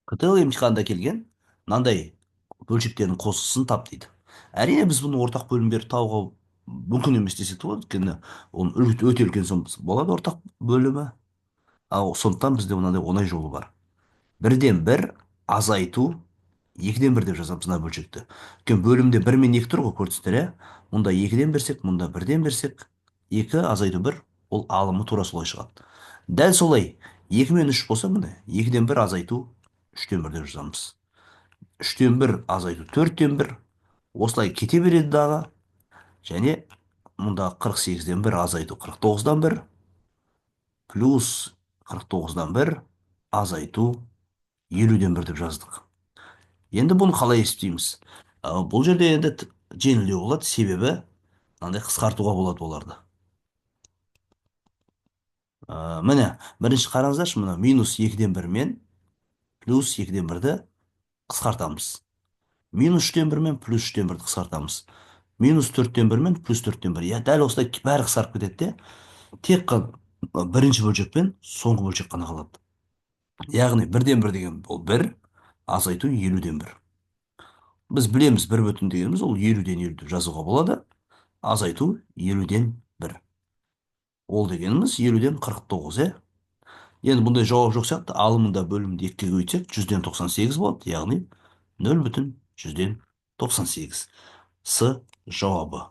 ктл емтиханында келген мынандай бөлшектердің қосындысын тап дейді. Әрине біз бұны ортақ бөлімдерді табуға мүмкін емес десек те болады, өйткені оның өте үлкен болады ортақ бөлімі. Ал сондықтан бізде мынандай оңай жолы бар. Бірден бір азайту, екіден бір деп жазамыз мына бөлшекті. Өйткені бөлімде бір мен екі тұр ғой, көрдіңіздер, иә? Мұнда екіден берсек, мұнда бірден берсек, екі азайту бір, ол алымы тура солай шығады. Дәл солай, екі мен үш болса, міне, екіден бір азайту үштен бір деп жазамыз. Үштен бір азайту төрттен бір, осылай кете береді дағы. Және мұнда 48-ден бір азайту 49-дан бір, плюс 49-дан бір азайту 50-ден бір деп жаздық. Енді бұны қалай есептейміз? Бұл жерде енді жеңілдеу болады, себебі мынандай қысқартуға болады оларды. Міне, бірінші қараңыздаршы, мына минус 2-ден 1 мен плюс 2-ден 1-ді қысқартамыз. Минус 3-ден 1 мен плюс 3-ден 1-ді қысқартамыз. Минус 4-ден 1 мен плюс 4-ден 1. Дәл осылай бәрі қысқарып кетеді де, тек қана бірінші бөлшек пен соңғы бөлшек қана қалады. Яғни 1-ден 1 деген ол 1, азайту 50-ден 1. Біз білеміз, 1 бүтін дегеніміз ол 50-ден 50 деп жазуға болады. Азайту 50-ден 1. Ол дегеніміз 50-ден 49, е? Енді бұндай жауап жоқ сияқты, алымында бөлімді 2-ге көбейтсек 100-ден 98 болады, яғни 0 бүтін 100-ден 98. С жауабы.